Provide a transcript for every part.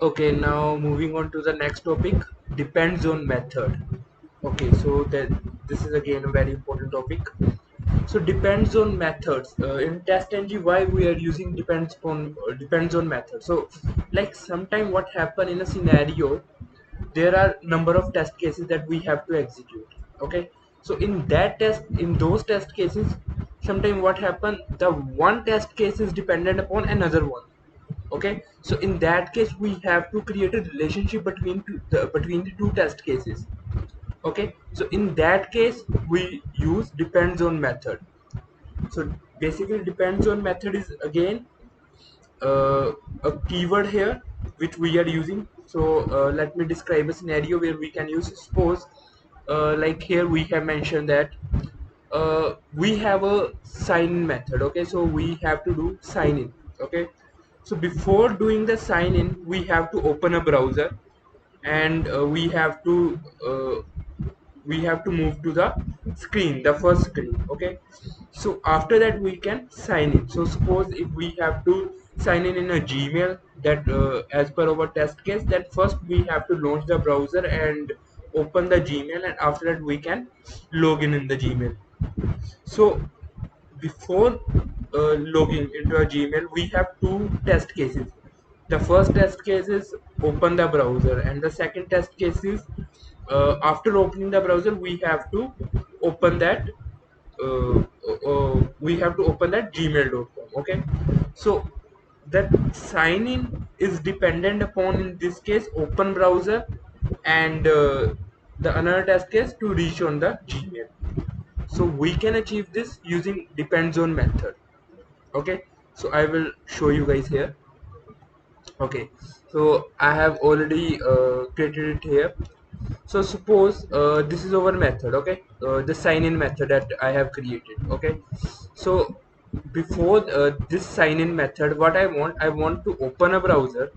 Okay, now moving on to the next topic, depends on method. Okay, so that this is again a very important topic. So depends on methods. In TestNG, why we are using depends on method. So like sometime what happen in a scenario, there are number of test cases that we have to execute. Okay, so in those test cases, sometime what happen, the one test case is dependent upon another one. Okay, so in that case we have to create a relationship between the two test cases. Okay, so in that case we use depends on method. So basically depends on method is again a keyword here which we are using. So let me describe a scenario where we can use. Suppose like here we have mentioned that we have a sign in method. Okay, so we have to do sign in. Okay, so before doing the sign in we have to open a browser, and we have to move to the screen, the first screen. Okay, so after that we can sign in. So suppose if we have to sign in a Gmail, that as per our test case, that first we have to launch the browser and open the Gmail, and after that we can log in the Gmail. So before logging into a Gmail, we have two test cases. The first test case is open the browser, and the second test case is after opening the browser, we have to open that gmail.com. Okay, so that sign in is dependent upon, in this case, open browser, and the another test case to reach on the Gmail. So we can achieve this using depends on method. Okay, so I will show you guys here. Okay, so I have already created it here. So suppose this is our method. Okay, the sign in method that I have created. Okay, so before this sign in method, what I want to open a browser,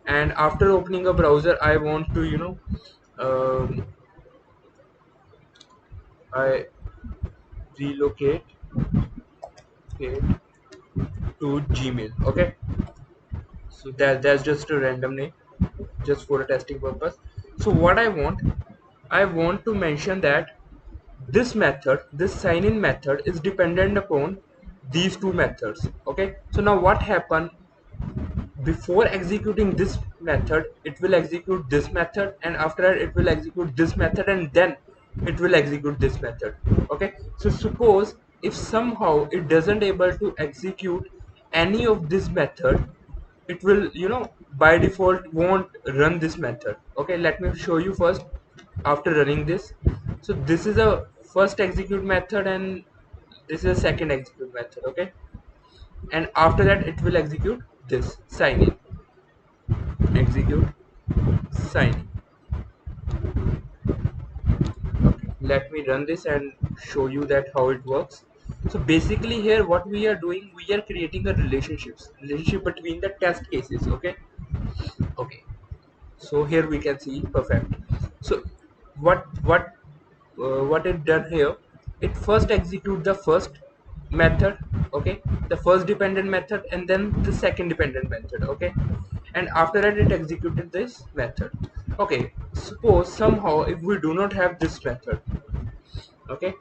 and after opening a browser I want to um, I relocate it to Gmail. Okay, so that's just a random name, just for a testing purpose. So what I want to mention that this method, this sign in method, is dependent upon these two methods. Okay, so now what happened, before executing this method it will execute this method, and after that it will execute this method, and then it will execute this method. Okay, so suppose if somehow it doesn't able to execute any of this method, it will by default won't run this method. Okay, let me show you first after running this. So this is a first execute method, and this is a second execute method. Okay, and after that it will execute this sign in, execute sign in. Okay, let me run this and show you that how it works. So basically here what we are doing, we are creating a relationship between the test cases. Okay, okay, so here we can see perfect. So what it done here, it first execute the first method. Okay, the first dependent method, and then the second dependent method. Okay, and after that it executed this method. Okay, suppose somehow if we do not have this method. Okay,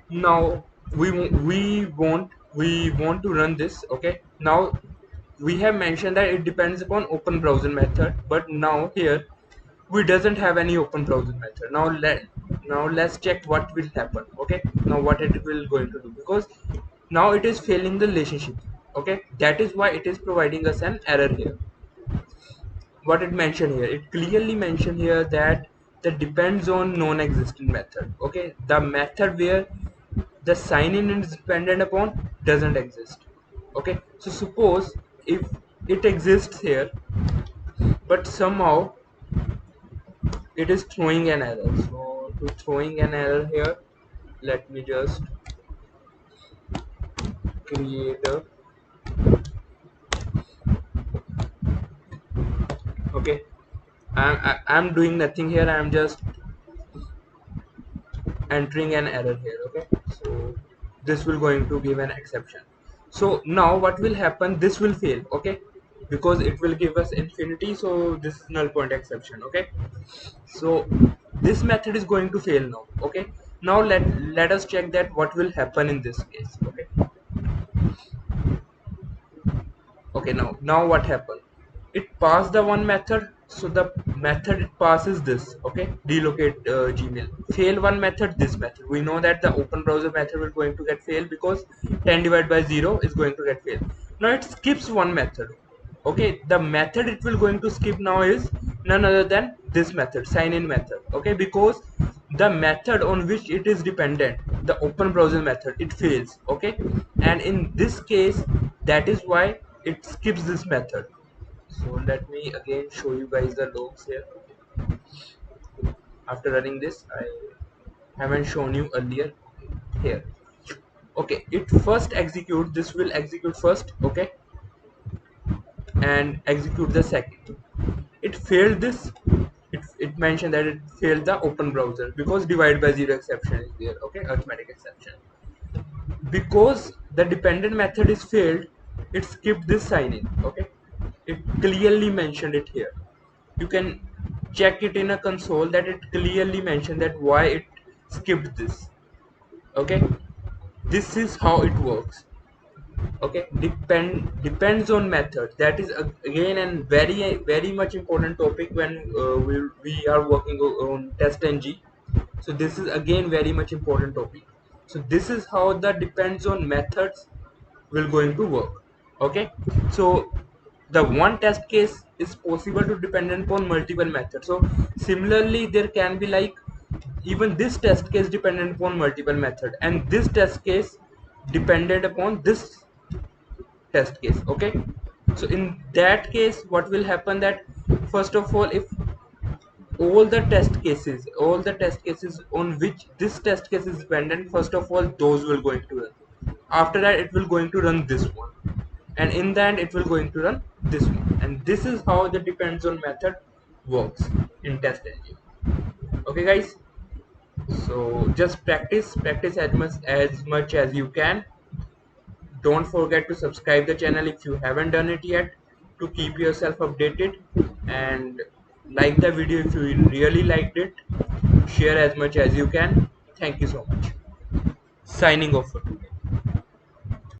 now we want to run this. Okay, now we have mentioned that it depends upon open browser method, but now here we doesn't have any open browser method. Now let's check what will happen. Okay, now what it will going to do, because now it is failing the relationship. Okay, that is why it is providing us an error here. What it mentioned here, it clearly mentioned here that that depends on non-existent method. Okay, the method where the sign in is dependent upon doesn't exist. Okay, so suppose if it exists here, but somehow it is throwing an error. So to throwing an error here, let me just create a, okay, I'm doing nothing here, I'm just entering an error here. Okay, so this will going to give an exception. So now what will happen, this will fail, okay, because it will give us infinity, so this is null point exception, okay. So this method is going to fail now, okay. Now let us check that what will happen in this case, okay. Okay, now what happened, it passed the one method, so the method it passes this, okay, delocate gmail, fail one method, this method, we know that the open browser method will going to get failed because 10 divided by 0 is going to get failed. Now it skips one method, okay, the method it will going to skip now is none other than this method, sign in method, okay, because the method on which it is dependent, the open browser method, it fails, okay. And in this case, that is why it skips this method. So let me again show you guys the logs here. After running this, I haven't shown you earlier, here, okay, it first execute, this will execute first, okay, and execute the second. It failed this, it mentioned that it failed the open browser because divide by zero exception is there, okay, arithmetic exception. Because the dependent method is failed, it skipped this sign in, okay, it clearly mentioned it here. You can check it in a console that it clearly mentioned that why it skipped this, okay. This is how it works, okay. Depends on method, that is again a very much important topic when we are working on TestNG. So this is again very much important topic. So this is how the depends on methods will going to work, okay. So the one test case is possible to dependent upon multiple methods. So similarly there can be like even this test case dependent upon multiple method, and this test case dependent upon this test case, okay. So in that case what will happen, that first of all, if all the test cases on which this test case is dependent, first of all those will going to run. After that it will going to run this one, and in the end it will going to run this one. And this is how the depends on method works in test engine, okay guys. So just practice as much as you can. Don't forget to subscribe the channel if you haven't done it yet, to keep yourself updated, and like the video if you really liked it. Share as much as you can. Thank you so much. Signing off for today.